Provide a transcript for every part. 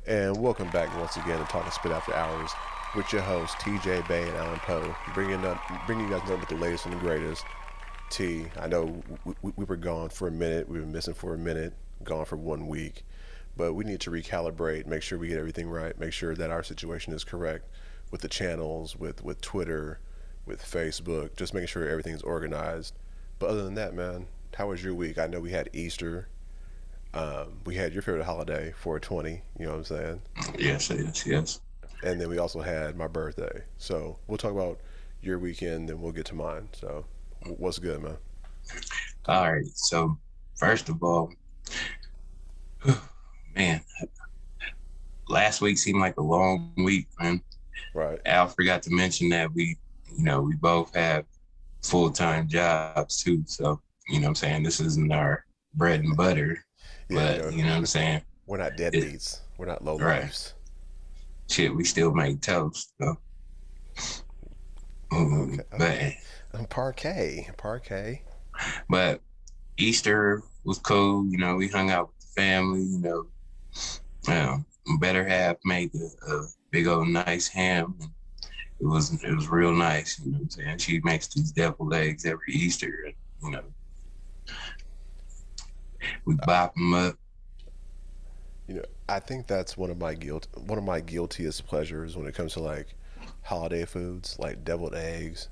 And welcome back once again to Talkin Spit After Hours with your hosts TJ Bay and Alan Poe, bringing you guys nothing but the latest and the greatest. T, I know we were gone for a minute, we were missing for a minute, gone for 1 week, but we need to recalibrate, make sure we get everything right, make sure that our situation is correct with the channels, with Twitter, with Facebook, just making sure everything's organized. But other than that, man, how was your week? I know we had Easter. We had your favorite holiday, 420, you know what I'm saying? Yes. And then we also had my birthday. So we'll talk about your weekend, then we'll get to mine. So what's good, man? All right. So first of all, man, last week seemed like a long week, man. Right. Al forgot to mention that we both have full-time jobs too. So, what I'm saying, this isn't our bread and butter, Yeah, but you know what I'm saying? We're not deadbeats. We're not low Right. lifes. Shit, we still make toast, so. Okay. Parquet. But Easter was cool. We hung out with the family. Better half made a big old nice ham. It was real nice. You know what I'm saying? She makes these deviled eggs every Easter. And, we bop them up. I think that's one of my guiltiest pleasures when it comes to like holiday foods, like deviled eggs,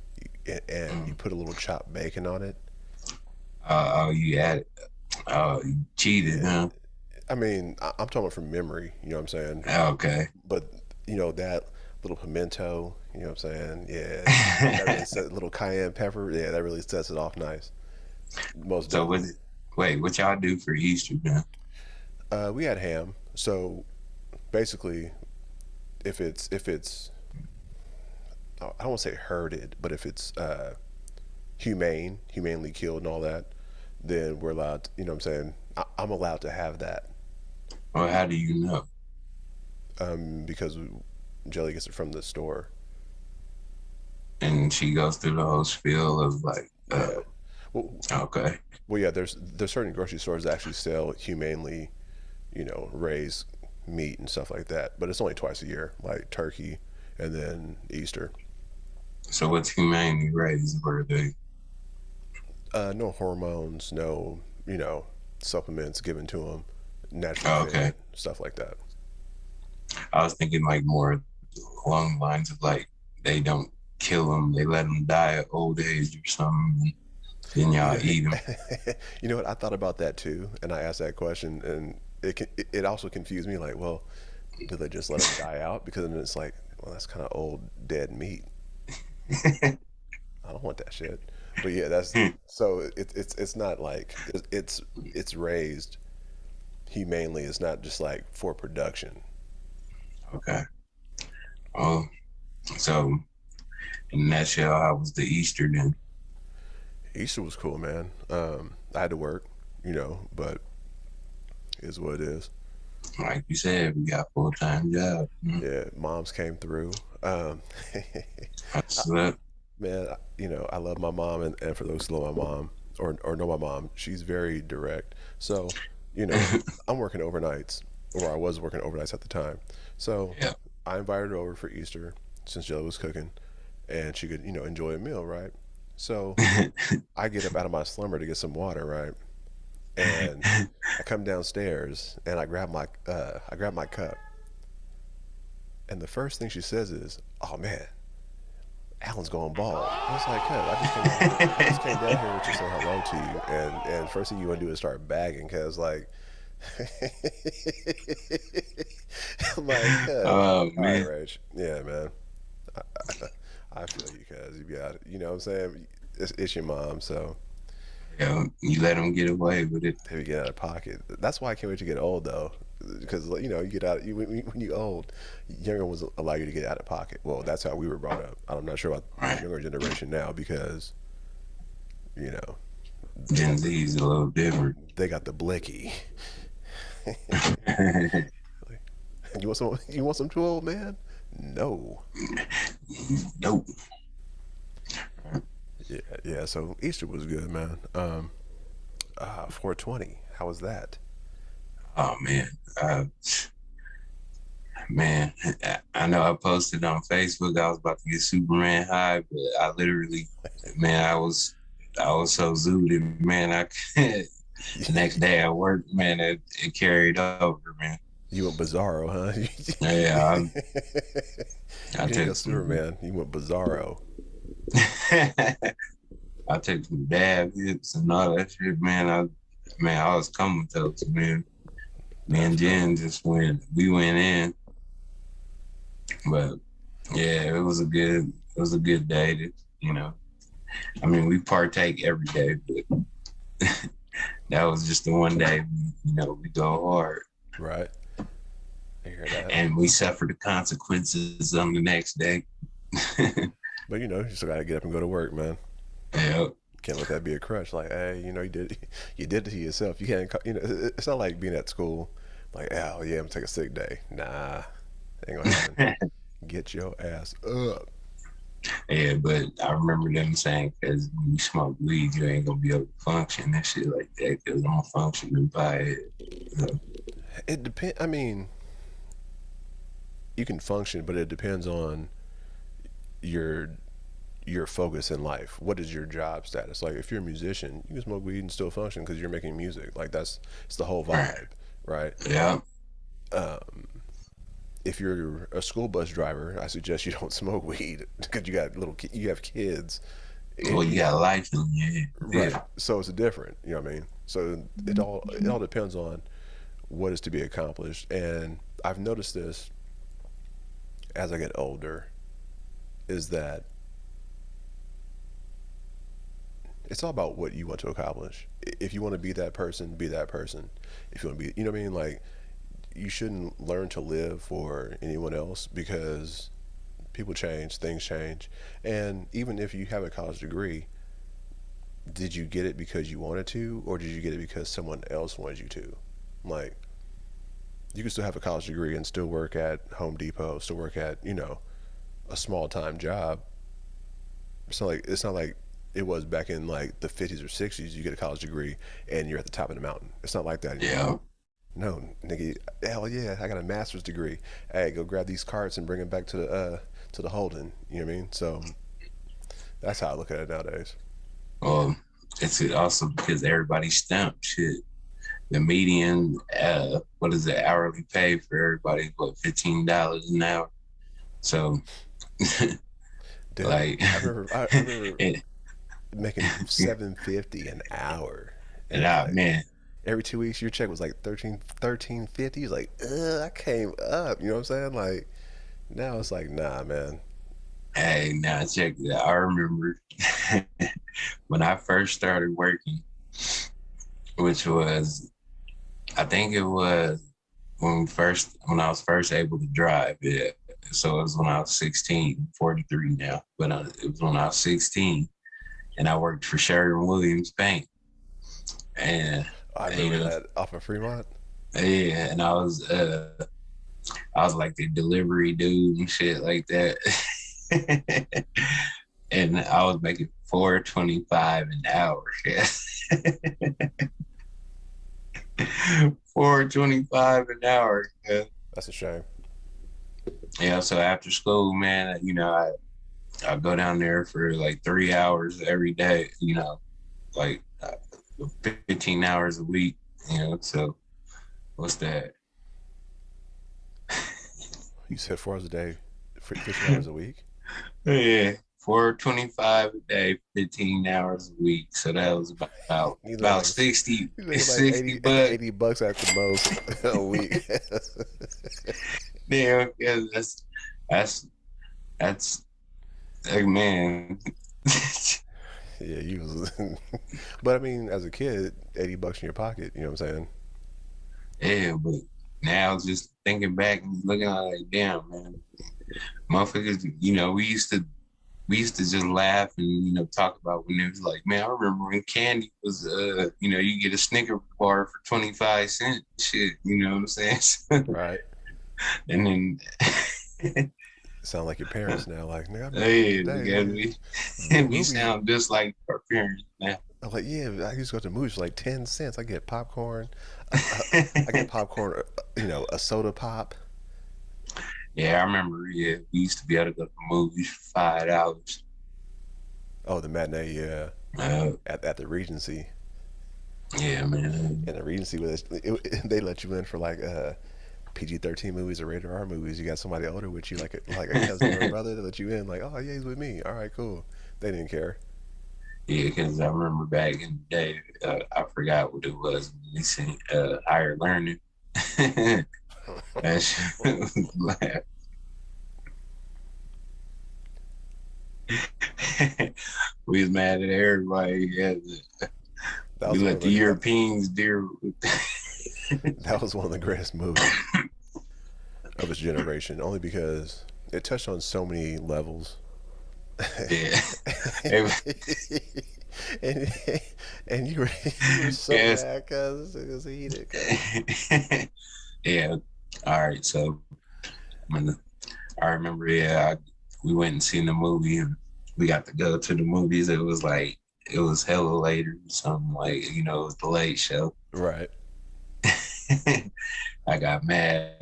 and you put a little chopped bacon on it. You added. You cheated, huh? I mean, I'm talking about from memory. You know what I'm saying? Okay. But that little pimento. You know what I'm saying? Yeah, that really set, little cayenne pepper. Yeah, that really sets it off nice. Most So definitely. what y'all do for Easter, man? We had ham. So basically, if it's I don't want to say herded, but if it's humanely killed and all that, then we're allowed to, you know what I'm saying? I'm allowed to have that. Or how do you know? Because Jelly gets it from the store. And she goes through the whole spiel of like, Yeah. Well, okay. well, yeah. There's certain grocery stores that actually sell humanely, raised meat and stuff like that. But it's only twice a year, like turkey and then Easter. So what's humanely raised? Were they? No hormones, no supplements given to them, naturally Oh, okay. fed, stuff like that. I was thinking like more along the lines of like they don't kill them, they let them die at old age or something. Then You y'all know, eat them. you know what? I thought about that too, and I asked that question, and it also confused me. Like, well, do they just let them die out? Because then it's like, well, that's kind of old dead meat. I don't want that shit. But yeah, that's so it's not like it's raised humanely. It's not just like for production. Okay. Oh, so in a nutshell, how was the Easter then? Easter was cool, man. I had to work, but it is what it is. Like you said, we got full-time job. Yeah, moms came through. That's that. Man, I love my mom, and for those who love my mom or know my mom, she's very direct. So, you know, I'm working overnights, or I was working overnights at the time. So, Yeah. I invited her over for Easter since Joe was cooking, and she could, enjoy a meal, right? So, I get up out of my slumber to get some water, right? And I come downstairs and I grab my cup, and the first thing she says is, "Oh man, Alan's going bald." I was like, "Cuz, I just came down here to say hello to you, and first thing you want to do is start bagging, cuz like." I'm like, cuz, Oh all right, man. Rach, yeah, man, I, I feel you, cuz you got it. You know what I'm saying? It's your mom, so You let them get away with it. if you get out of pocket, that's why I can't wait to get old though, because you get out when you old, younger ones allow you to get out of pocket. Well, that's how we were brought up. I'm not sure about the Right. younger generation now because you know they Gen got Z is a little different. the blicky. You want some? You want some too old man? No. Nope. Yeah, yeah. So Easter was good, man. 420. How was that? Oh uh, man, I know I posted on Facebook I was about to get Superman high, but I literally, man, I was so zooted, man. The next day at work, man, it carried over, man. You went bizarro, Yeah, huh? I You didn't go took some, Superman. You went bizarro. I took some dab hits and all that shit, man. I was comatose, man. Me That's and crazy. Jen we went in, but yeah, it was a good day. You know, I mean, we partake every day, but that was just the one day, we go hard Right. I hear that. and we suffer the consequences on the next day. But you still gotta get up and go to work, man. Yeah, Can't let that be a crutch. Like, hey, you did it to yourself. You can't, it's not like being at school. Like, oh yeah, I'm gonna take a sick day. Nah, ain't gonna happen. Get your ass up. yeah, but I remember them saying, because when you smoke weed, you ain't gonna be able to function and shit like that, because I'm functioning by it. So, It depend. I mean, you can function, but it depends on your your focus in life. What is your job status? Like, if you're a musician, you can smoke weed and still function because you're making music. Like, it's the whole right. vibe, right? Yeah. Um, if you're a school bus driver, I suggest you don't smoke weed because you have kids, Well, and you got life in your head. right. Yeah. So it's different. You know what I mean? So it all depends on what is to be accomplished. And I've noticed this as I get older, is that it's all about what you want to accomplish. If you want to be that person, be that person. If you want to be, you know what I mean? Like, you shouldn't learn to live for anyone else because people change, things change. And even if you have a college degree, did you get it because you wanted to, or did you get it because someone else wanted you to? Like, you can still have a college degree and still work at Home Depot, still work at, a small time job. It's not like it was back in like the 50s or 60s. You get a college degree and you're at the top of the mountain. It's not like that anymore. Yeah. No, nigga, hell yeah, I got a master's degree. Hey, go grab these carts and bring them back to the Holden. You know what I mean? So that's how I look at it nowadays. Well, it's also because everybody stamped shit. The median, what is the hourly pay for everybody? What, $15 an hour? So, Dude, like, I remember it, making 750 an hour, and and it's I, like man, every 2 weeks your check was like 1350. It's like, I came up. You know what I'm saying? Like, now it's like, nah, man. hey, now check it out. I remember when I first started working, which was, I think it was when I was first able to drive. Yeah. So it was when I was 16, 43 now, but it was when I was 16 and I worked for Sheridan Williams Bank. And, I you remember know, that off of Fremont. yeah, and I was like the delivery dude and shit like that. And I was making 4.25 an hour. Yeah. 4.25 an hour. Yeah. That's a shame. Yeah. So after school, man, I go down there for like 3 hours every day, like 15 hours a week, so what's that? You said 4 hours a day, 15 hours a week. Yeah, 4.25 a day, 15 hours a week. So that was You look about like 60, you look like 60 80, bucks. 80 bucks at the most a week. Yeah, yeah, that's that's like, man. Yeah, you was. But I mean, as a kid, 80 bucks in your pocket. You know what I'm saying? Yeah, but now just thinking back and looking at it, like, damn, man, motherfuckers, we used to just laugh and talk about when it was like, man, I remember when candy was you get a Snicker bar for 25 cents, shit, you know what I'm saying? Right. And then Sound like your parents now. Like, nigga, I remember back in Hey, the look day, at nigga. me. The We movies. sound just like our parents now. I'm like, yeah, I used to go to the movies for like 10 cents. I get popcorn. I get popcorn. A soda pop. Yeah, I remember. Yeah, we used to be able to go to the movies for $5. Oh, the matinee, yeah, Uh, at the Regency. yeah, man. And the Regency was they let you in for like PG-13 movies or rated R movies. You got somebody older with you, like a cousin or a brother, that let you in. Like, oh yeah, he's with me. All right, cool. They didn't care. Yeah, because I remember back in the day, I forgot what it was. They seen higher learning. That shit was laugh. We was mad at everybody. Yeah, That we was one let of the the Europeans deal with. that was one of the greatest movies of its generation, only because it touched on so many levels. Yeah. It and and you were so yes. mad because it was heated. Cause Yeah. All right. So when I remember, yeah, we went and seen the movie, and we got to go to the movies. It was like it was hella later, something like it was the late show. right. I got mad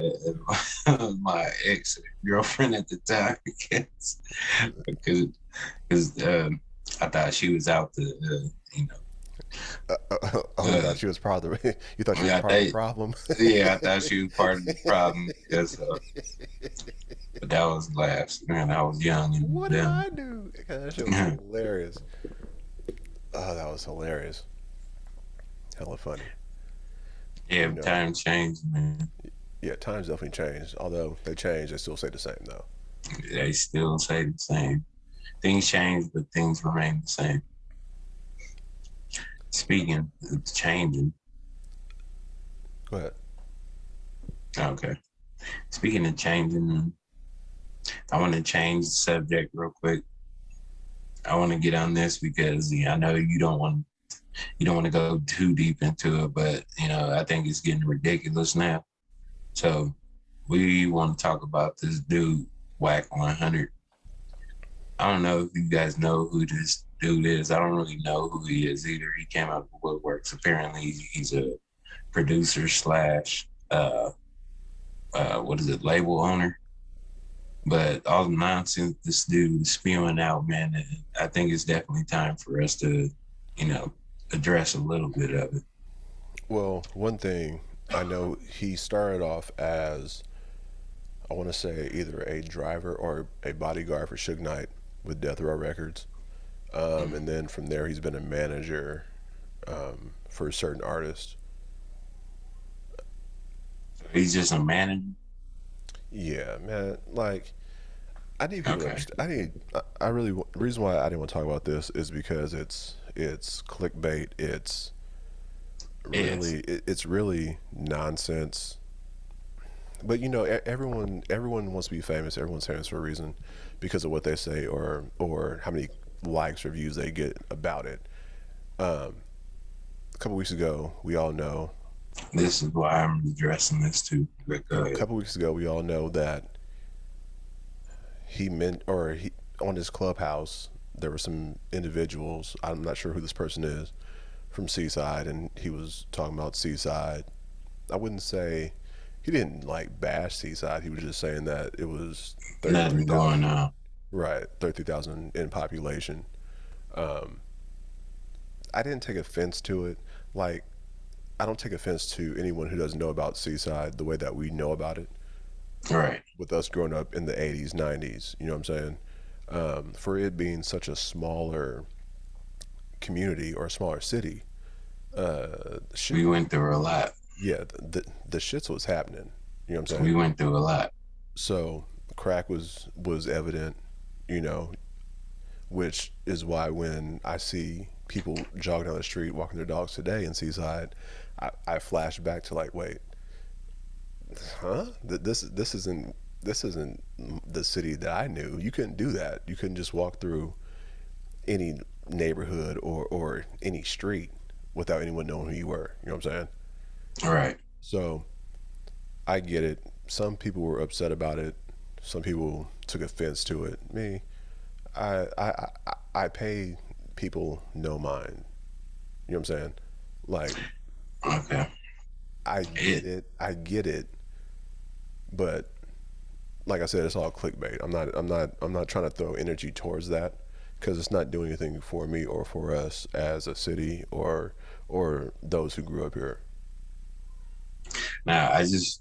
at my ex girlfriend at the time because I thought she was out to you know Oh, you uh, thought she was part of the you thought she was I part of the think problem. yeah, I thought she was part of the problem because but that was last man. I was young and What did dumb. I do? God, that shit was hilarious. Oh, that was hilarious. Hella funny. Yeah, You know, time changed, man. yeah, times definitely changed. Although they change, they still say the same though. They still say the same. Things change, but things remain the same. Speaking of changing, Go ahead. okay. Speaking of changing, I want to change the subject real quick. I want to get on this because I know you don't want to go too deep into it, but I think it's getting ridiculous now. So we want to talk about this dude, Wack 100. I don't know if you guys know who this dude is. I don't really know who he is either. He came out of the woodworks. Apparently, he's a producer slash what is it, label owner. But all the nonsense this dude is spewing out, man, I think it's definitely time for us to, you know, address a little bit of it. Well, one thing I know, he started off as, I want to say, either a driver or a bodyguard for Suge Knight with Death Row Records. And then from there, he's been a manager for certain artists. So he's just a manager. Yeah, man. Like, I need people to Okay. understand. I really. The reason why I didn't want to talk about this is because it's clickbait. Yes. It's really nonsense. But everyone wants to be famous. Everyone's famous for a reason, because of what they say or how many likes or views they get about it. Um, a couple weeks ago, we all know. This is why I'm addressing this too. But go A ahead. couple weeks ago, we all know that he meant, or he on his Clubhouse, there were some individuals. I'm not sure who this person is, from Seaside, and he was talking about Seaside. I wouldn't say he didn't like bash Seaside. He was just saying that it was Nothing going 33,000, on. right? 33,000 in population. Um, I didn't take offense to it. Like, I don't take offense to anyone who doesn't know about Seaside the way that we know about it, Right. with us growing up in the 80s, 90s. You know what I'm saying? For it being such a smaller community or a smaller city, shit, We went through a lot. yeah, the shits was happening. You know what I'm We saying? went through a lot. So crack was evident, you know, which is why when I see people jogging down the street, walking their dogs today in Seaside, I flash back to like, wait, huh? This isn't the city that I knew. You couldn't do that. You couldn't just walk through any neighborhood or any street without anyone knowing who you were. You know what I'm saying? Right. So I get it. Some people were upset about it. some people took offense to it. Me, I pay people no mind. You know what I'm saying? Like, Okay. It, I get it, but like I said, it's all clickbait. I'm not trying to throw energy towards that because it's not doing anything for me or for us as a city or those who grew up here. Now, the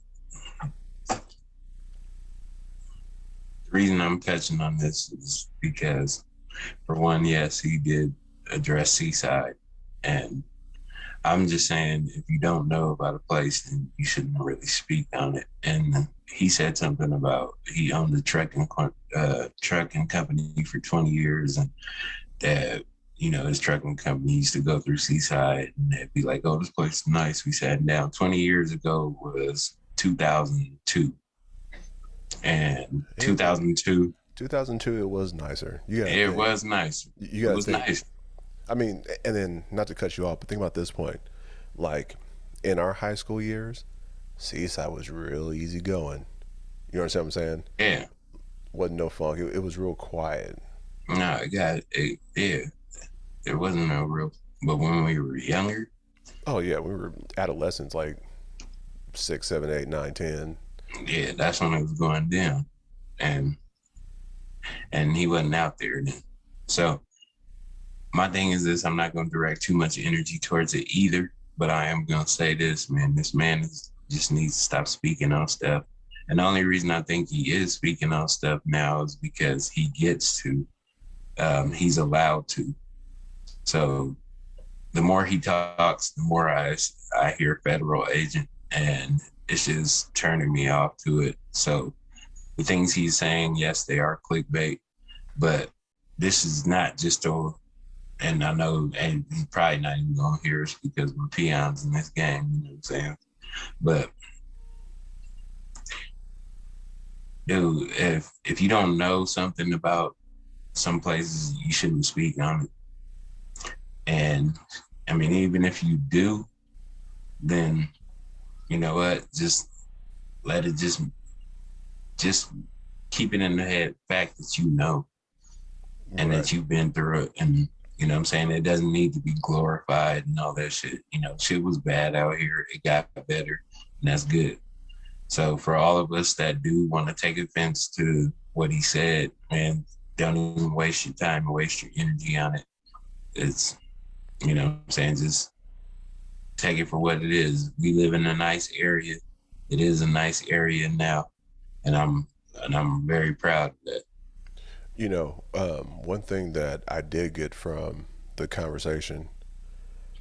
reason I'm touching on this is because, for one, yes, he did address Seaside. And I'm just saying, if you don't know about a place, then you shouldn't really speak on it. And he said something about he owned a trucking company for 20 years, and that his trucking company used to go through Seaside, and they'd be like, "Oh, this place is nice." We sat down. 20 years ago was 2002, and It 2002, 2002 it was nicer. You gotta it think. was nice. You It gotta was think. nice. I mean, and then not to cut you off, but think about this point. Like in our high school years, Seaside was real easy going. You understand what I'm saying? Yeah. Wasn't no funk. It was real quiet. No, it got it. Yeah, there wasn't no real. But when we were younger, Oh yeah, we were adolescents, like 6, 7, 8, 9, 10. yeah, that's when it was going down, and he wasn't out there then. So my thing is this: I'm not going to direct too much energy towards it either. But I am going to say this, man. This man just needs to stop speaking on stuff. And the only reason I think he is speaking on stuff now is because he gets to. He's allowed to. So the more he talks, the more I hear federal agent, and it's just turning me off to it. So the things he's saying, yes, they are clickbait, but this is not just a. And I know, and he's probably not even gonna hear us because we're peons in this game. You know what I'm saying? But dude, if you don't know something about some places, you shouldn't speak on it. And I mean, even if you do, then you know what? Just let it just keep it in the head fact that you know and Right. that you've been through it. And you know what I'm saying? It doesn't need to be glorified and all that shit. Shit was bad out here. It got better, and that's good. So for all of us that do want to take offense to what he said, man, don't even waste your time and waste your energy on it. It's what I'm saying, just take it for what it is. We live in a nice area. It is a nice area now, and I'm very proud of that. One thing that I did get from the conversation,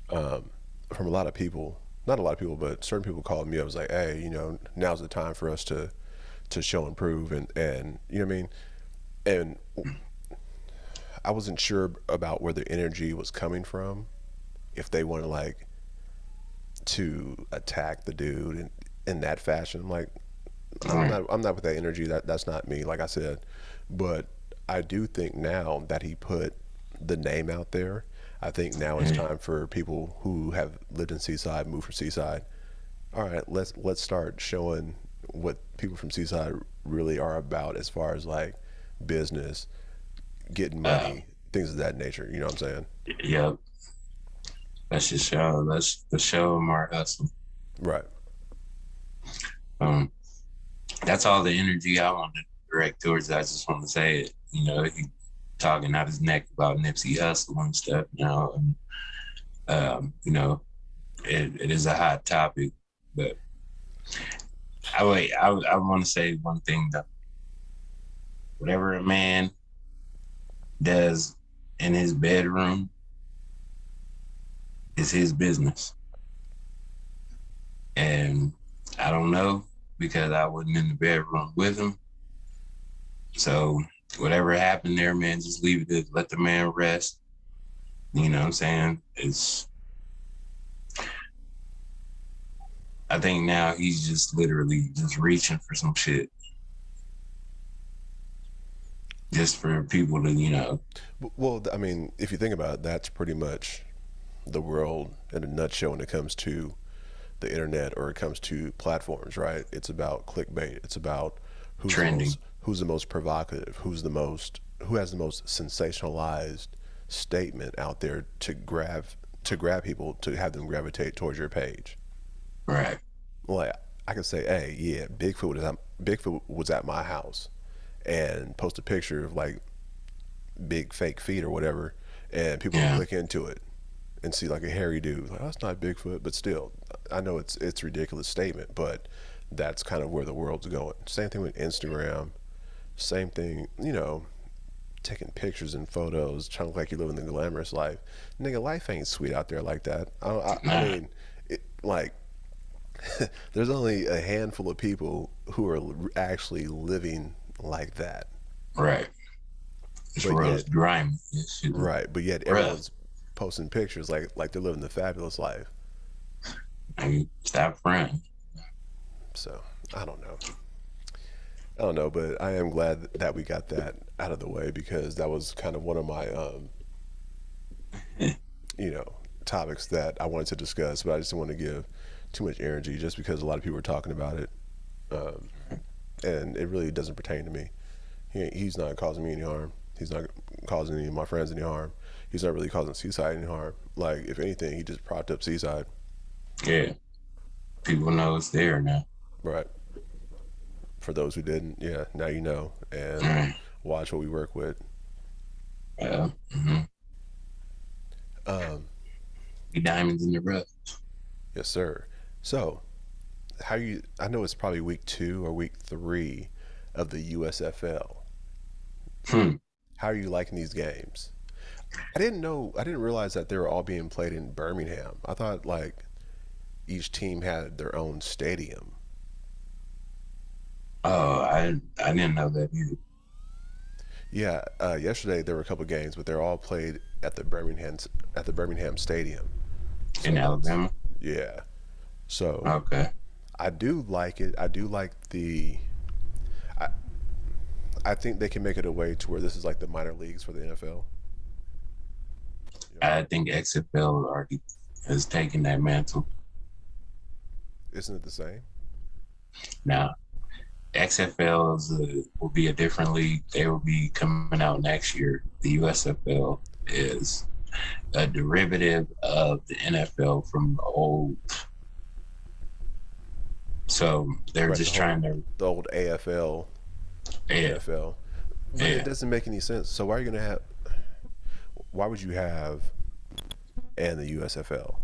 from a lot of people, not a lot of people, but certain people called me. I was like, hey, now's the time for us to show and prove, and you know what I mean. And I wasn't sure about where the energy was coming from. If they wanted like to attack the dude in that fashion, I'm like, Right. I'm not with that energy. That's not me. Like I said, but I do think now that he put the name out there, I think now it's Mhm. time for people who have lived in Seaside, moved from Seaside. All right, let's start showing what people from Seaside really are about as far as like business, getting Uh, money, things of that nature. You know what I'm saying? yep. Let's just show. Let's show them our hustle. Right. Um, that's all the energy I want to direct towards. I just want to say it. He talking out his neck about Nipsey Hussle and stuff now, and it is a hot topic. But I want to say one thing though. Whatever a man does in his bedroom is his business, and I don't know because I wasn't in the bedroom with him. So whatever happened there, man, just leave it. Let the man rest. You know what I'm saying? I think now he's just literally just reaching for some shit just for people to, Well, I mean, if you think about it, that's pretty much the world in a nutshell when it comes to the internet or it comes to platforms, right? It's about clickbait. It's about who's the trending. most who's the most provocative, who has the most sensationalized statement out there to grab people to have them gravitate towards your page. Right. Like I could say, hey, yeah, Bigfoot was at my house, and post a picture of like big fake feet or whatever, and people Yeah. click into it and see like a hairy dude. Like, oh, that's not Bigfoot, but still, I know it's a ridiculous statement, but that's kind of where the world's going. Same thing with Instagram. Same thing, taking pictures and photos, trying to look like you're living the glamorous life. Nigga, life ain't sweet out there like that. I Nah. mean, like, there's only a handful of people who are actually living like that. Right. This But world is yet, grimy. This shit is right? But yet, rough. everyone's posting pictures like they're living the fabulous life. I mean, stop fronting. So I don't know. I don't know, but I am glad that we got that out of the way because that was kind of one of my you know, topics that I wanted to discuss, but I just didn't want to give too much energy just because a lot of people were talking about it, um, and it really doesn't pertain to me. He's not causing me any harm. He's not causing any of my friends any harm. He's not really causing Seaside any harm. Like, if anything, he just propped up Seaside. Yeah. People know it's there now. Right. For those who didn't, yeah, now you know. All And right. watch what we work with. Well, mm-hmm. Um, Be diamonds in the rough. yes, sir. So, I know it's probably week 2 or week 3 of the USFL. Hmm. How are you liking these games? I didn't realize that they were all being played in Birmingham. I thought like each team had their own stadium. Oh, I didn't know that either. Yeah, yesterday there were a couple games, but they're all played at the Birmingham Stadium. In So it's Alabama. yeah. So Okay. I do like it. I do like the. I I think they can make it a way to where this is like the minor leagues for the NFL. You know, I think XFL already has taken that mantle. isn't it the same? Now, XFL will be a different league. They will be coming out next year. The USFL is a derivative of the NFL from the old. So they're Right, just trying to, the old AFL, yeah, NFL, but it yeah. doesn't make any sense. So why are you gonna have? Why would you have and the USFL?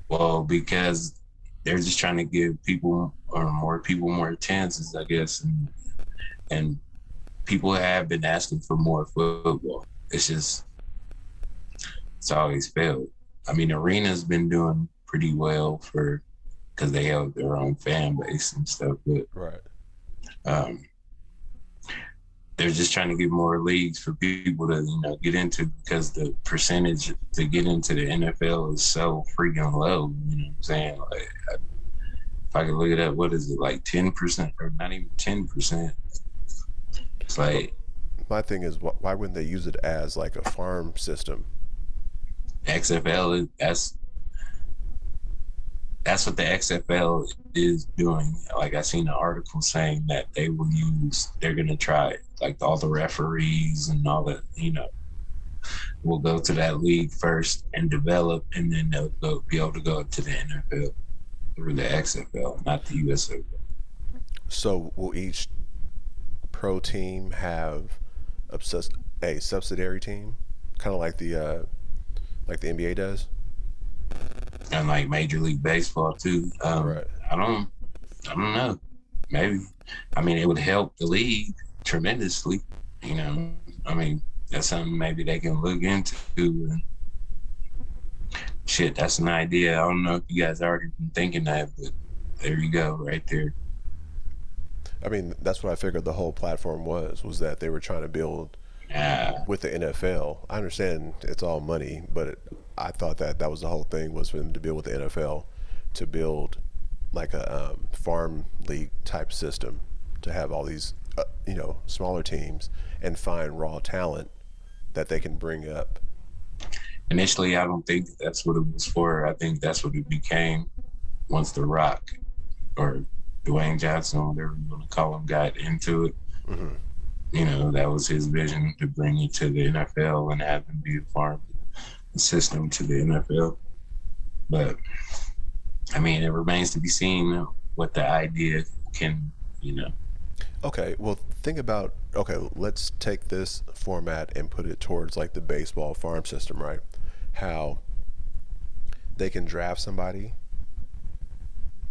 Well, because they're just trying to give people or more people more chances, I guess, and people have been asking for more football. It's just it's always failed. I mean, Arena's been doing pretty well for because they have their own fan base and stuff, but Right. um, they're just trying to get more leagues for people to get into because the percentage to get into the NFL is so freaking low. You know what I'm saying? Like, if I could look it up, what is it like 10% or not even 10%? It's But like my thing is, why wouldn't they use it as like a farm system? XFL. That's what the XFL is doing. Like I seen an article saying that they're gonna try it. Like all the referees and all that, will go to that league first and develop, and then be able to go to the NFL or the XFL, not the USFL. So will each pro team have a subsidiary team, kind of like the NBA does? And like Major League Baseball too. Right. I don't, I don't know. Maybe. I mean, it would help the league tremendously. You know, I mean, that's something maybe they can look into. And shit, that's an idea. I don't know if you guys already been thinking that, but there you go, right there. I mean, that's what I figured the whole platform was that they were trying to build Yeah, with the NFL. I understand it's all money, but I thought that was the whole thing was for them to build with the NFL to build like a farm league type system to have all these smaller teams and find raw talent that they can bring up. initially, I don't think that's what it was for. I think that's what it became once The Rock or Dwayne Johnson, whatever you want to call him, got into it. Mm-hmm. You know, that was his vision to bring it to the NFL and have him be a farm system to the NFL. But I mean, it remains to be seen what the idea can, you know. Okay, well, think about, okay, let's take this format and put it towards like the baseball farm system, right? How they can draft somebody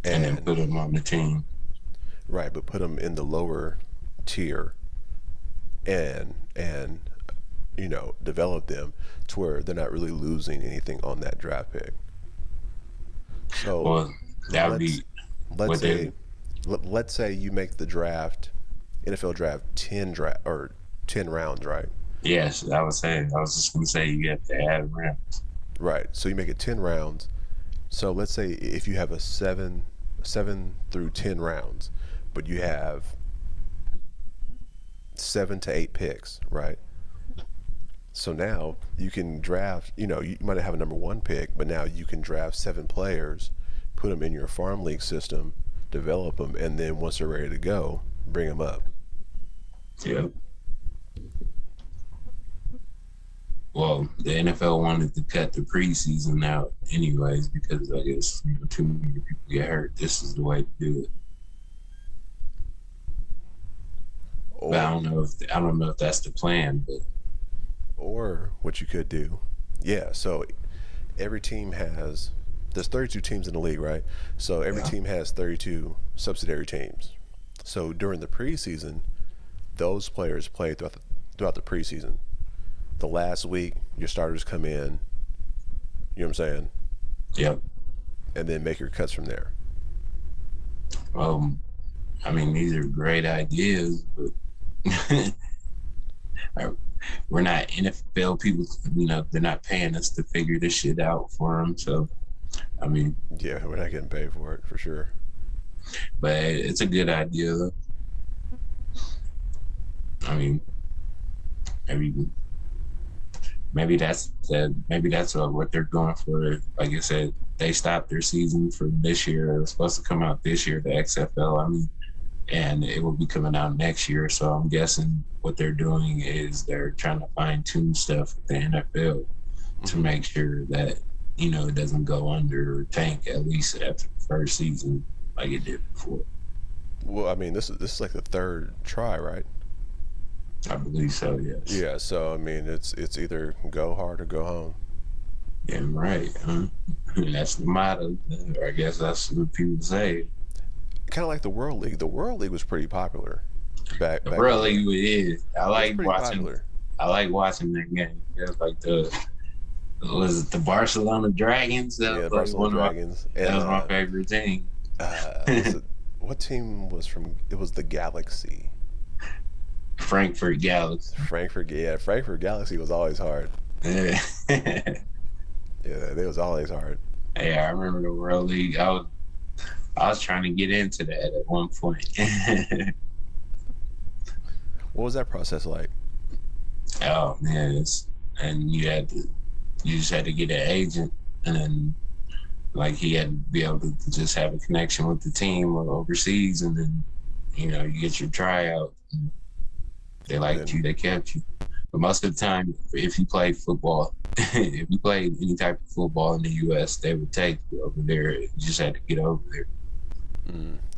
And then and, put him on the team. right, but put them in the lower tier and develop them to where they're not really losing anything on that draft pick. So Well, that would let's be let's what they. say let's say you make the draft, NFL draft 10 rounds, right? Yes, I was saying. I was just gonna say you have to add around. Right. So you make it 10 rounds. So let's say if you have a 7 through 10 rounds, but you have 7 to 8 picks, right? So now you can draft, you might have a number 1 pick, but now you can draft 7 players, put them in your farm league system, develop them, and then once they're ready to go, bring them up. Yeah. Well, the NFL wanted to cut the preseason out anyways because I guess too many people get hurt. This is the way to do it. But Or I don't know if that's the plan. But or what you could do. Yeah, so every team has there's 32 teams in the league, right? So every yeah, team has 32 subsidiary teams. So during the preseason, those players play throughout the preseason. The last week, your starters come in, you know what I'm saying, yep. and then make your cuts from there. Um, I mean, these are great ideas, but we're not NFL people. You know, they're not paying us to figure this shit out for them. So, I mean, Yeah, we're not getting paid for it for sure. but it's a good idea. Though. I mean, maybe maybe that's what they're going for. Like I said, they stopped their season for this year. It was supposed to come out this year, the XFL. I mean, and it will be coming out next year. So I'm guessing what they're doing is they're trying to fine tune stuff with the NFL to Hmm. make sure that it doesn't go under or tank at least after the first season like it did before. Well, I mean, this is like the third try, right? I believe so. Yes. Yeah, so I mean, it's either go hard or go home. Yeah. Right. Huh? That's the motto. Or I guess that's what people say. Kind of like the World League. The World League was pretty popular back The back in the World day. League is. I It was like pretty watching. popular. I like watching that game. Yeah, like the was it the Barcelona Dragons? Yeah, the Barcelona Dragons That and was my favorite team. was it what team was from? It was the Galaxy. Frankfurt Galaxy. Frankfurt. Yeah, Frankfurt Galaxy was always hard. Yeah. Yeah, they was always hard. Yeah, I remember the World League. I was trying to get into that at one point. What was that process like? Oh man, and you just had to get an agent, and then like he had to be able to just have a connection with the team or overseas, and then you get your tryout. And they And liked then you, they kept you. But most of the time, if you played football, if you played any type of football in the U.S., they would take you over there. You just had to get over there.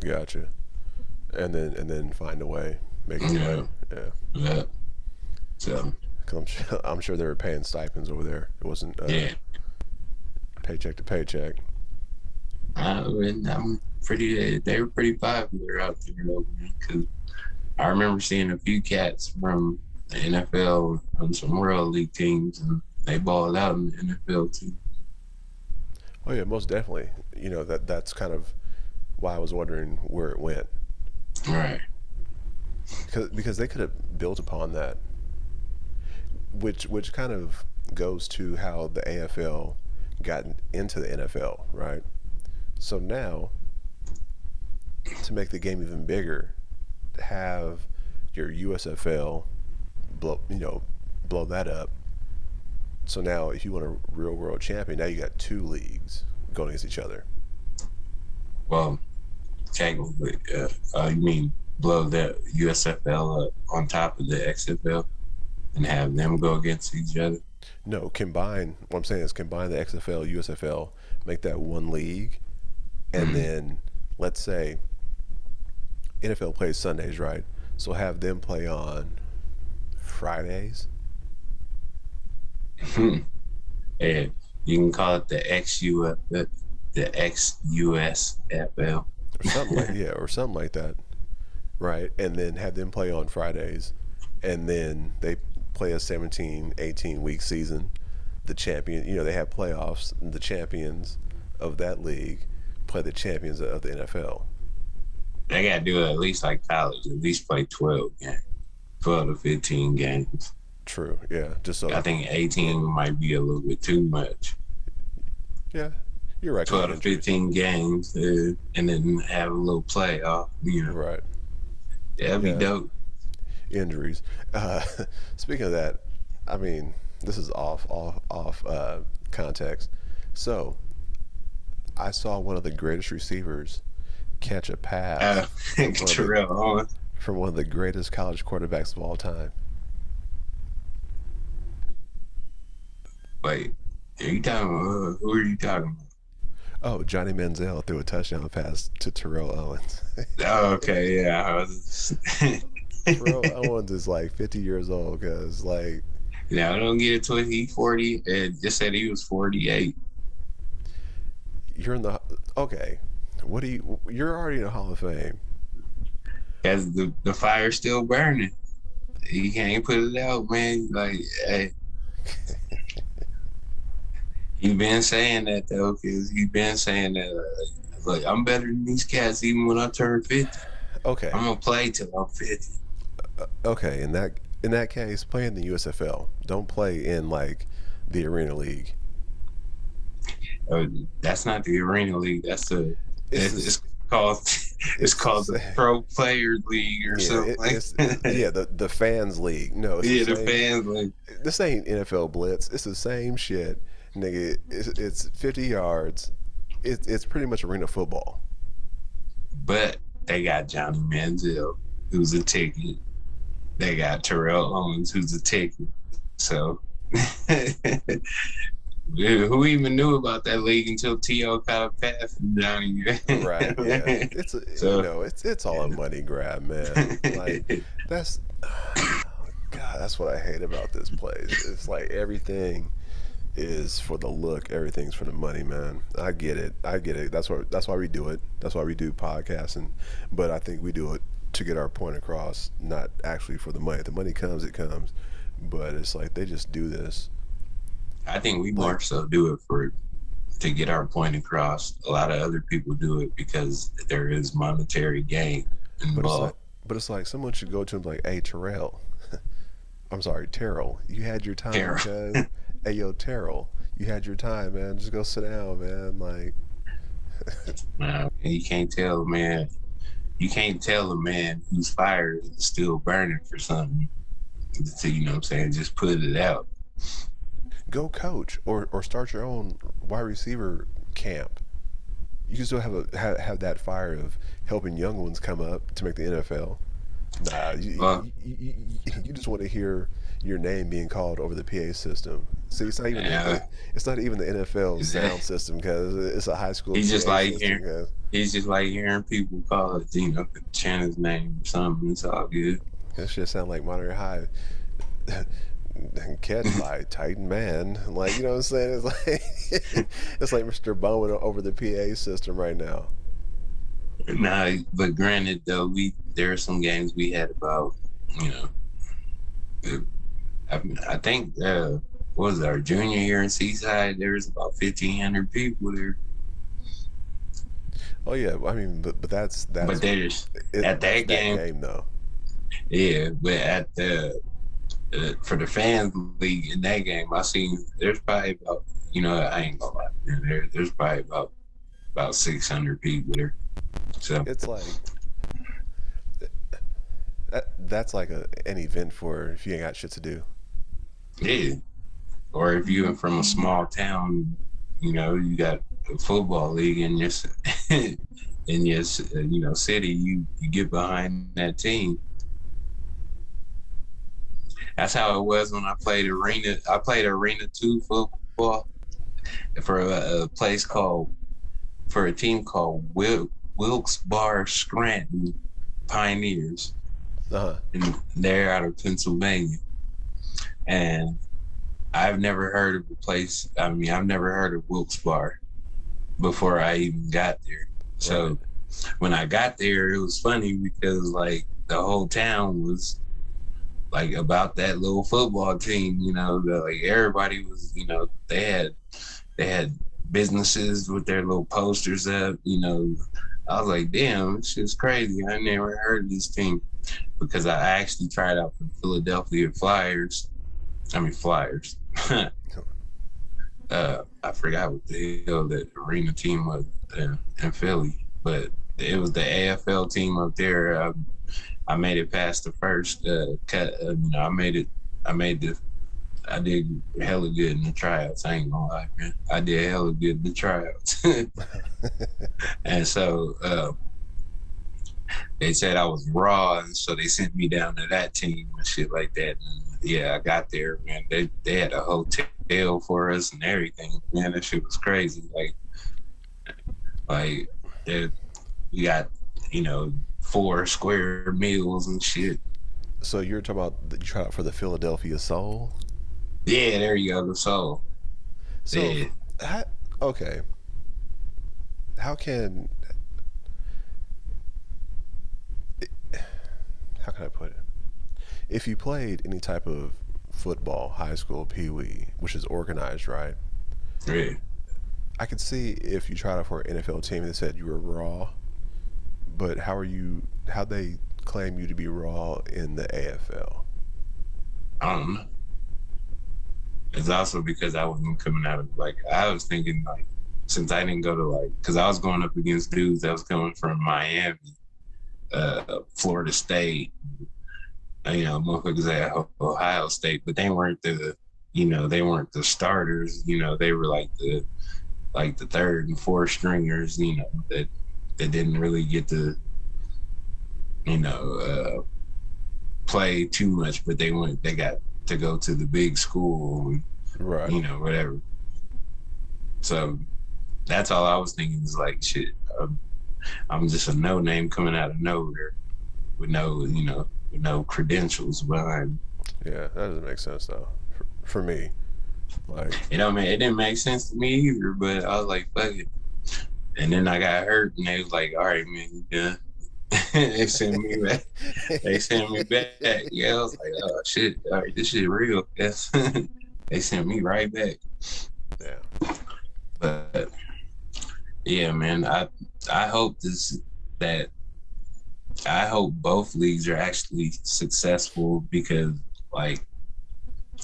gotcha. And then find a way, make it Yeah, play. Yeah, yeah. So 'cause I'm sure they were paying stipends over there. It wasn't yeah, paycheck to paycheck. and I'm pretty. They were pretty popular out there because I remember seeing a few cats from the NFL on some World League teams, and they balled out in the NFL too. Oh yeah, most definitely. That's kind of why I was wondering where it went, Right. because they could have built upon that, which kind of goes to how the AFL got into the NFL, right? So now, to make the game even bigger, have your USFL blow that up. So now, if you want a real world champion, now you got 2 leagues going against each other. Well, technically, you mean blow the USFL up on top of the XFL and have them go against each other. No, combine. What I'm saying is combine the XFL, USFL, make that one league, and Mm. then let's say NFL plays Sundays, right? So have them play on Fridays. And you can call it the XUF, the XUSFL. Or something like or something like that, right? And then have them play on Fridays, and then they play a 17, 18 week season. The champion, they have playoffs. The champions of that league play the champions of the NFL. They got to do it at least like college, at least play 12 games, 12 to 15 games. True, yeah. Just so I think 18 might be a little bit too much. Yeah, you're right. 12 to 15 games, and then have a little playoff. Right. That'd be dope. Injuries. Speaking of that, I mean, this is off context. So, I saw one of the greatest receivers catch a pass from one of the greatest college quarterbacks of all time. Wait, are you talking about, who are you talking about? Oh, Johnny Manziel threw a touchdown pass to Terrell Owens. Oh, okay, yeah. Terrell Owens is like 50 years old, because like. Yeah, I don't get it twisted. He's 40 and just said he was 48. You're in the okay. You're already in the Hall of Fame. As the fire's still burning. You can't put it out, man. Like, hey. He been saying that though, because he been saying that like I'm better than these cats even when I turn 50. Okay. I'm gonna play till I'm 50. Okay, in that case, play in the USFL. Don't play in like the Arena League. That's not the Arena League. It's called the Pro Player League or something. The Fans League. No, the Fans League. This ain't NFL Blitz. It's the same shit, nigga. It's 50 yards. It's pretty much arena football. But they got Johnny Manziel, who's a ticket. They got Terrell Owens, who's a ticket. So who even knew about that league until T.O. caught a pass from Johnny? Right. Yeah. It's all a money grab, man. Like that's God. That's what I hate about this place. It's like everything is for the look. Everything's for the money, man. I get it. That's why we do it. That's why we do podcasting. But I think we do it to get our point across, not actually for the money. If the money comes, it comes. But it's like they just do this. I think we more so do it to get our point across. A lot of other people do it because there is monetary gain involved. But it's like someone should go to him like, "Hey, Terrell, I'm sorry, Terrell, you had your time, because hey, yo, Terrell, you had your time, man. Just go sit down, man." Like, you can't tell, man. You can't tell a man whose fire is still burning for something. You know what I'm saying? Just put it out. Go coach or start your own wide receiver camp. You can still have that fire of helping young ones come up to make the NFL. Nah, you just want to hear your name being called over the PA system. See, it's not even the NFL sound system, because it's a high school. He's just like hearing people call it, Shannon's name or something. It's all good. That shit sound like Monterey High. Catch by Titan Man, like, you know what I'm saying? It's like it's like Mr. Bowen over the PA system right now. Nah, but granted though, there are some games we had about, I think what was it, our junior year in Seaside, there was about 1,500 people there. Oh yeah, I mean, but that's but there's at that game though. Yeah, but at the for the fans league in that game, I seen there's probably about, I ain't gonna lie, there's probably about 600 people there. So it's like that's like an event for if you ain't got shit to do. Yeah, or if you're from a small town, you got a football league and just in your city, you get behind that team. That's how it was when I played arena. I played Arena 2 football for for a team called Wilkes Barre Scranton Pioneers, Uh-huh. and they're out of Pennsylvania. And I've never heard of a place. I mean, I've never heard of Wilkes Barre before I even got there. So Right. when I got there, it was funny because like the whole town was like about that little football team. Like everybody was. They had businesses with their little posters up. I was like, damn, this shit's crazy. I never heard of this team because I actually tried out for the Philadelphia Flyers. I mean Flyers. I forgot what the hell that arena team was in Philly, but it was the AFL team up there. I made it past the first cut. I made it. I did hella good in the tryouts. I ain't gonna lie, man. I did hella good in the tryouts, and so they said I was raw, and so they sent me down to that team and shit like that. And yeah, I got there, man. They had a hotel for us and everything. Man, that shit was crazy. Like we got 4 square meals and shit. So you're talking about you tried out for the Philadelphia Soul? Yeah, there you go. The soul. So, Yeah. how, okay, how can how can I put it? If you played any type of football, high school, pee wee, which is organized, right? Yeah. I could see if you tried out for an NFL team that said you were raw, but how are you? How they claim you to be raw in the AFL? I don't know. It's also because I wasn't coming out of like I was thinking like since I didn't go to because I was going up against dudes that was coming from Miami, Florida State, motherfuckers at Ohio State, but they weren't they weren't the starters. They were like the third and fourth stringers. That didn't really get to you know uh, play too much, but they got to go to the big school, and, Right. whatever. So that's all I was thinking is like, shit, I'm just a no name coming out of nowhere with no credentials behind. Yeah, that doesn't make sense though. For me, like, It didn't make sense to me either, but I was like, fuck it. And then I got hurt, and they was like, all right, man, yeah. they sent me back. They sent me back. Yeah, I was like, oh shit, all right, this shit real. Yes. They sent me right back. yeah, But yeah, man, I hope that I hope both leagues are actually successful because like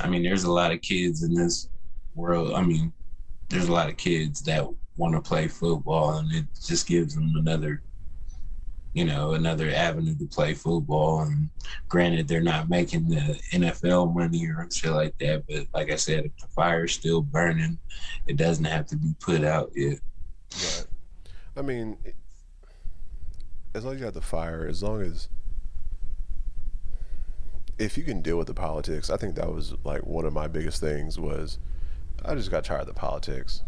there's a lot of kids in this world. There's a lot of kids that want to play football, and it just gives them another avenue to play football. And granted, they're not making the NFL money or shit like that, but like I said, if the fire's still burning, it doesn't have to be put out yet. right. I mean, as long as you have the fire, as long as if you can deal with the politics, I think that was like one of my biggest things was I just got tired of the politics.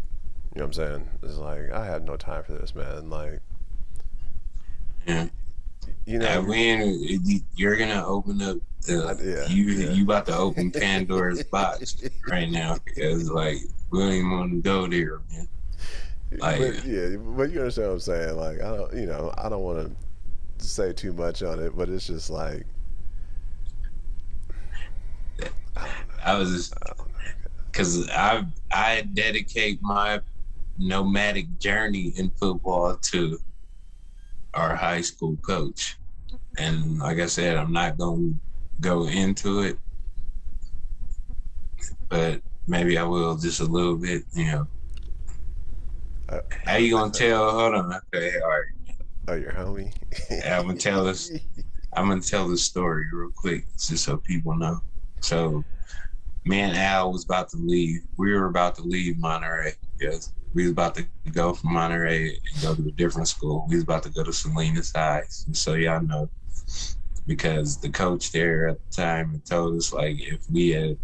You know what I'm saying? It's like I had no time for this, man. Like, Yeah. you know, You're gonna open up yeah, you yeah. about to open Pandora's box right now because like we don't even want to go there, man. Like But yeah, but you understand what I'm saying? Like, I don't want to say too much on it, but it's just like, I don't know. I was just I don't know. because I dedicate my nomadic journey in football to our high school coach, and like I said, I'm not gonna go into it, but maybe I will just a little bit. Uh, How you gonna tell? Hold on, okay, all right. oh, your homie. I'm gonna tell this. I'm gonna tell the story real quick, just so people know. So, me and Al was about to leave. We were about to leave Monterey. Yes. we was about to go from Monterey and go to a different school. We was about to go to Salinas High, so y'all know, because the coach there at the time had told us like if we had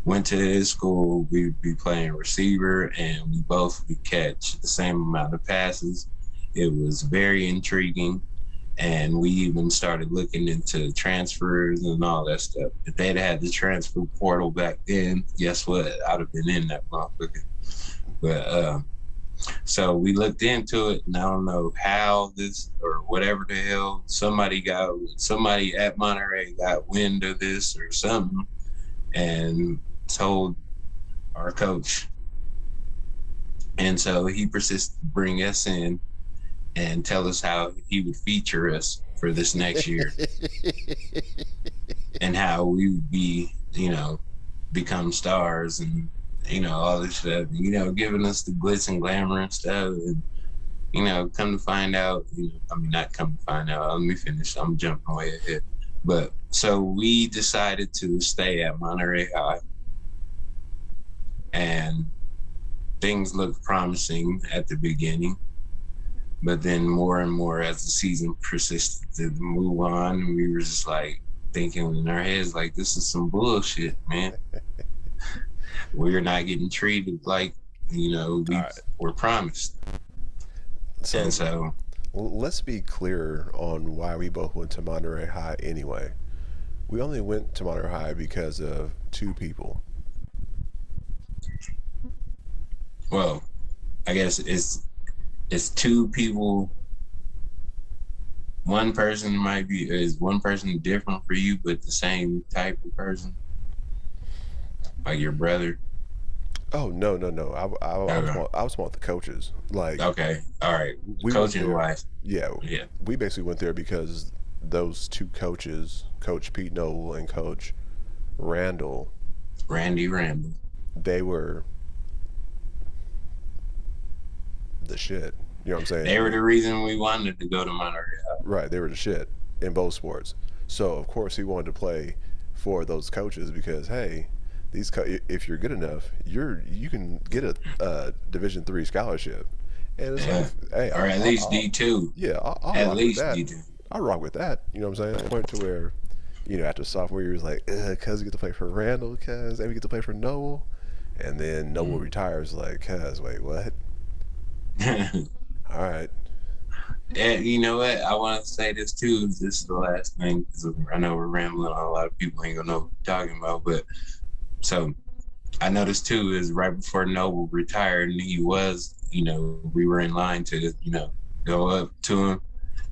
went to his school, we'd be playing receiver and we both would catch the same amount of passes. It was very intriguing. And we even started looking into transfers and all that stuff. If they'd had the transfer portal back then, guess what? I'd have been in that motherfucker. But so we looked into it, and I don't know how this or whatever the hell somebody at Monterey got wind of this or something, and told our coach. And so he persisted to bring us in and tell us how he would feature us for this next year and how we would be, become stars and, all this stuff, giving us the glitz and glamour and stuff. And, come to find out, not come to find out, let me finish. I'm jumping way ahead. But so we decided to stay at Monterey High, and things looked promising at the beginning. But then more and more as the season persisted to move on, we were just like thinking in our heads, like, this is some bullshit, man. We're not getting treated like, were promised. So let's be clear on why we both went to Monterey High anyway. We only went to Monterey High because of two people. Well, I guess it's two people. One person is one person different for you, but the same type of person, like your brother. Oh no! I was talking about the coaches. Like, okay, all right, we coaching wise. Yeah. We basically went there because those two coaches, Coach Pete Noble and Coach Randy Randall, they were the shit. You know what I'm saying? They were the reason we wanted to go to Monterey. Right, they were the shit in both sports. So of course he wanted to play for those coaches because hey, if you're good enough, you can get a Division III scholarship, and it's like, hey, or at least D2. Yeah, I'll at least D2. I'll rock with that. You know what I'm saying? I went to where, after sophomore year, he was like, cuz we get to play for Randall, cuz and we get to play for Noble, and then Noble retires. Like, cuz wait, what? All right. And you know what? I want to say this too. This is the last thing because I know we're rambling on. A lot of people ain't gonna know what we're talking about. But so I noticed too is right before Noble retired, and he was, we were in line to, go up to him.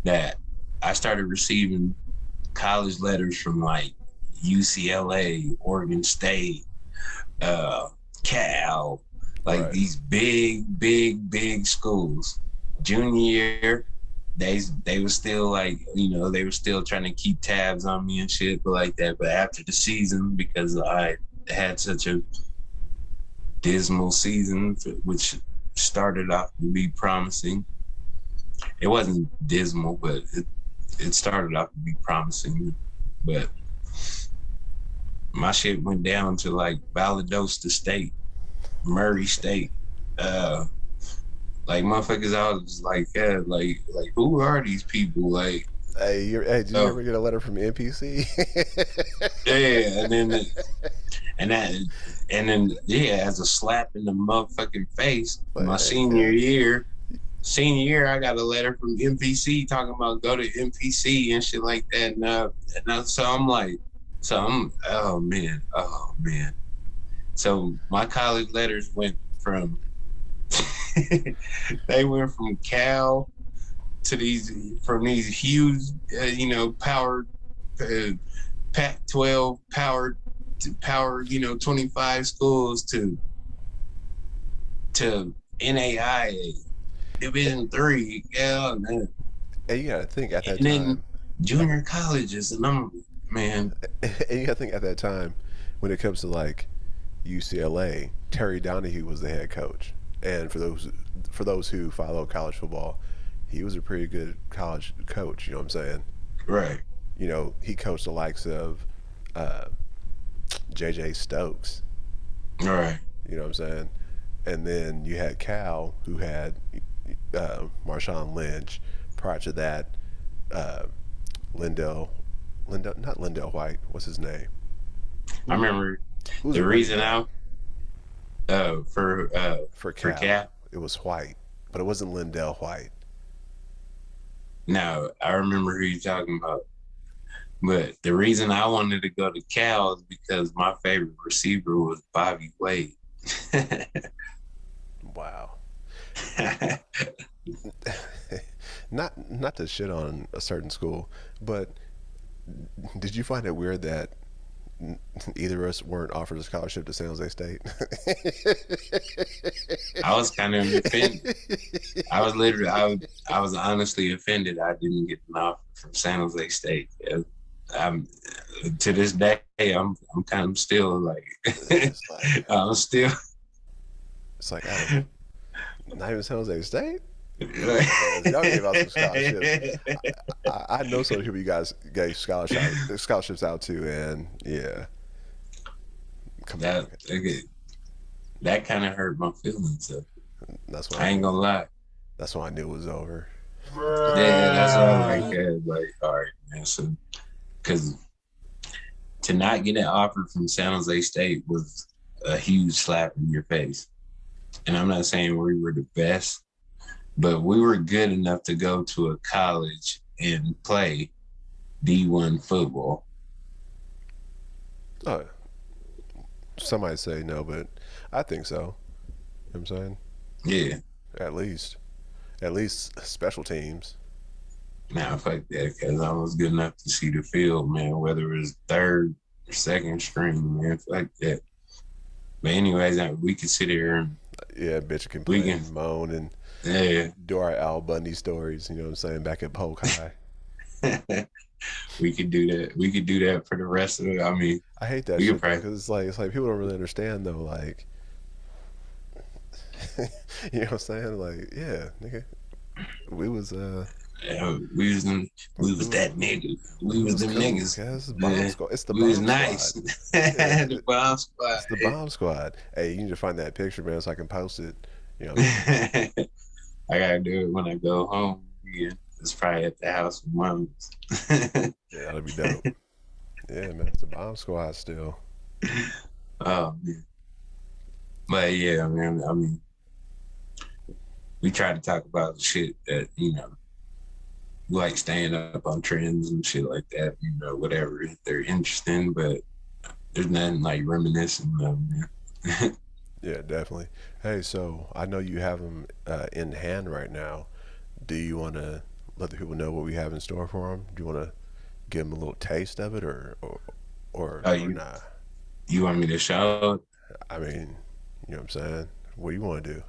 That I started receiving college letters from like UCLA, Oregon State, Cal, like right. These big schools. Junior year, they were still like, they were still trying to keep tabs on me and shit, but like that. But after the season, because I had such a dismal season, which started off to be promising. It wasn't dismal, but it started off to be promising. But my shit went down to like Valdosta State, Murray State. Like motherfuckers, I was like, yeah, like who are these people? Like, did you ever get a letter from NPC? Yeah, and then as a slap in the motherfucking face. Like, my senior year, I got a letter from NPC talking about go to NPC and shit like that. So I'm oh man. So my college letters went from they went from Cal to these huge, powered Pac-12 powered 25 schools to NAIA Division III. Yeah, man. And you gotta think at that time. And then junior colleges, and man. And you gotta think at that time, when it comes to like UCLA, Terry Donahue was the head coach. And for those who follow college football, he was a pretty good college coach. You know what I'm saying? Right. He coached the likes of JJ Stokes. Right. You know what I'm saying? and then you had Cal, who had Marshawn Lynch. Prior to that, uh, Lindell, not Lindell White. What's his name? I Who remember who's the a running reason back I uh for uh for for Cal? Cap. It was White, but it wasn't Lindell White. Now I remember who you're talking about. But the reason I wanted to go to Cal is because my favorite receiver was Bobby Wade. Wow. Not to shit on a certain school, but did you find it weird that either of us weren't offered a scholarship to San Jose State? I was kind of offended. I was literally, I was honestly offended. I didn't get an offer from San Jose State. Yeah. I'm to this day, I'm kind of still like, It's like I'm still. it's like Adam, not even San Jose State. Y'all gave out some scholarships. I know some people you guys gave scholarships out to, and yeah, come on, that okay, that kind of hurt my feelings. So that's when I I ain't knew. gonna lie. That's when I knew it was over. Yeah, that's all like that. Like, all right, man. So, because to not get an offer from San Jose State was a huge slap in your face. And I'm not saying we were the best, but we were good enough to go to a college and play D1 football. Oh, some might say no, but I think so. You know what I'm saying? Yeah. At least, at least special teams. Now, fuck that, because I was good enough to see the field, man, whether it was third or second string, man. Fuck that. But anyways, we could sit here and Yeah, bitch can we complain, can, moan, and yeah, do our Al Bundy stories. You know what I'm saying? Back at Polk High. we could do that. We could do that for the rest of it. I mean, I hate that we could shit though, probably, because it's like people don't really understand though. Like, you know what I'm saying? Like, yeah, nigga, we was we was that nigga. We we was was them cool, niggas. guys. It's bomb Yeah. squad. It's the We was bomb nice. squad. Yeah, The bomb squad. it's the bomb squad. Hey, you need to find that picture, man, so I can post it. You know, I gotta do it when I go home. Yeah. It's probably at the house with mom. yeah, that'll be dope. Yeah, man, it's the bomb squad still. Oh man. But yeah, man, I mean, we try to talk about shit that, like staying up on trends and shit like that, whatever. If they're interesting, but there's nothing like reminiscing of, man. Yeah, definitely. Hey, so I know you have them in hand right now. Do you want to let the people know what we have in store for them? Do you want to give them a little taste of it, Oh, or you not? you want me to show? I mean, you know what I'm saying? What do you want to do?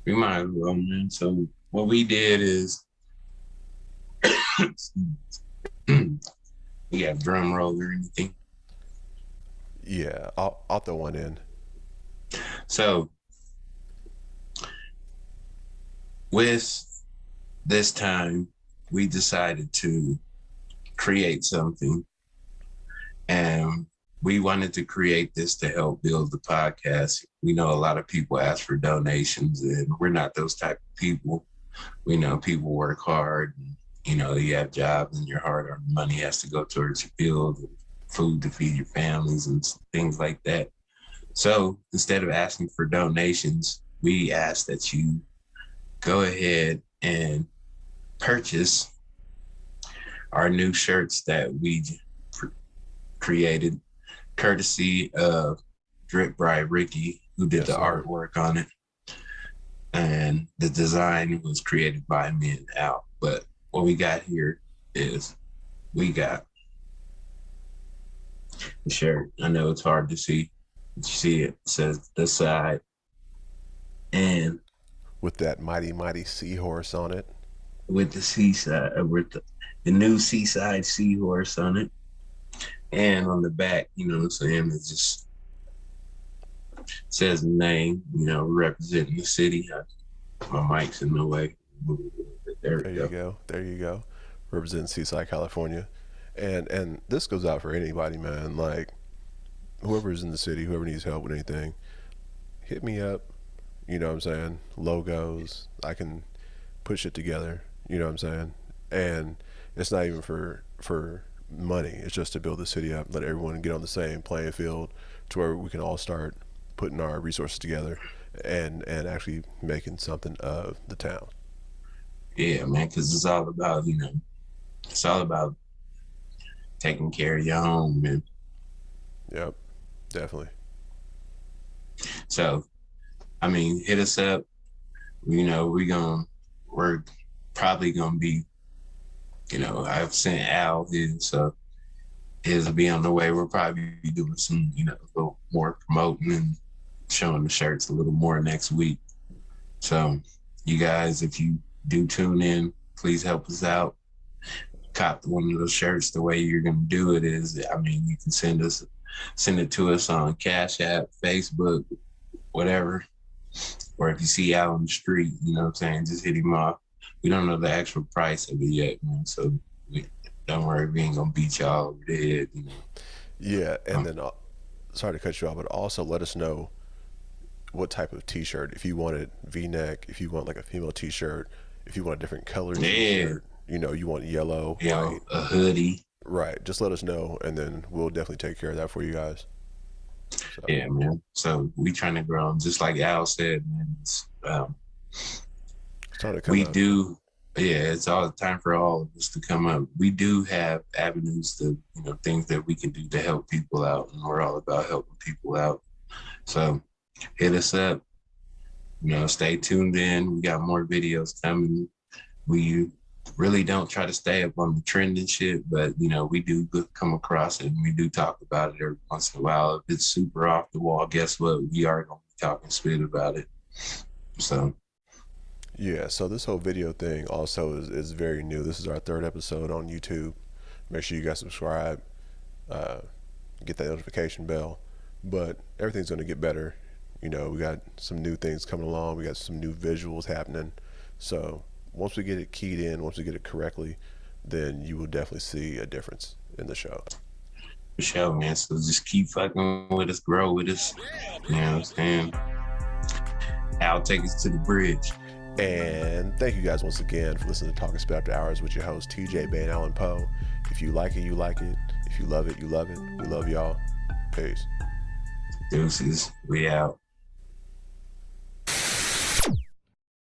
We might as well, man. So what we did is we have drum roll or anything. Yeah, I'll throw one in. So with this time, we decided to create something, and we wanted to create this to help build the podcast. We know a lot of people ask for donations, and we're not those type of people. We know people work hard, and, you have jobs, and your hard-earned money has to go towards your bills, and food to feed your families, and things like that. So instead of asking for donations, we ask that you go ahead and purchase our new shirts that we created, courtesy of Drip Bride Ricky, who did Yes, the sir. artwork on it. And the design was created by me and Al. But what we got here is we got the shirt. I know it's hard to see. But you see it says the side. And With that mighty, mighty seahorse on it. with the seaside, with the new Seaside seahorse on it. And on the back, you know what I'm saying, it just says the name, representing the city. My mic's in the way. There There we you go. go. There you go. Representing Seaside, California. And this goes out for anybody, man. Like, whoever's in the city, whoever needs help with anything, hit me up. You know what I'm saying? Logos. I can put shit together. You know what I'm saying? And it's not even for money. It's just to build the city up, let everyone get on the same playing field, to where we can all start putting our resources together and actually making something of the town. Yeah, man, because it's all about, it's all about taking care of your home, man. Yep, definitely. So, I mean, hit us up. We're probably gonna be, I've sent Al his, so his will be on the way. We'll probably be doing some, a little more promoting and showing the shirts a little more next week. So, you guys, if you do tune in, please help us out. Cop one of those shirts. The way you're gonna do it is, I mean, you can send it to us on Cash App, Facebook, whatever. Or if you see out on the street, you know what I'm saying, just hit him off. We don't know the actual price of it yet, man. So don't worry, we ain't gonna beat y'all over the head. Yeah, and then sorry to cut you off, but also let us know what type of T-shirt. If you wanted V-neck, if you want like a female T-shirt, if you want a different color Yeah, T-shirt, you want yellow, white, a hoodie. right? Just let us know, and then we'll definitely take care of that for you guys. So. Yeah, man. So we trying to grow, just like Al said, man. It's time to come We up. do, yeah, it's all time for all of us to come up. We do have avenues to, things that we can do to help people out, and we're all about helping people out. So hit us up, stay tuned in. We got more videos coming. We really don't try to stay up on the trend and shit, but we do come across it and we do talk about it every once in a while. If it's super off the wall, guess what? We are going to be talking spit about it. So. Yeah, so this whole video thing also is very new. This is our third episode on YouTube. Make sure you guys subscribe, get that notification bell. But everything's going to get better. We got some new things coming along. We got some new visuals happening. So once we get it keyed in, once we get it correctly, then you will definitely see a difference in the show. For sure, man. So just keep fucking with us, grow with us. You know what I'm saying? I'll take us to the bridge. And thank you guys once again for listening to Talkin Spit After Hours with your host, TJ Bay and Alan Poe. If you like it, you like it. If you love it, you love it. We love y'all. Peace. Deuces. We out.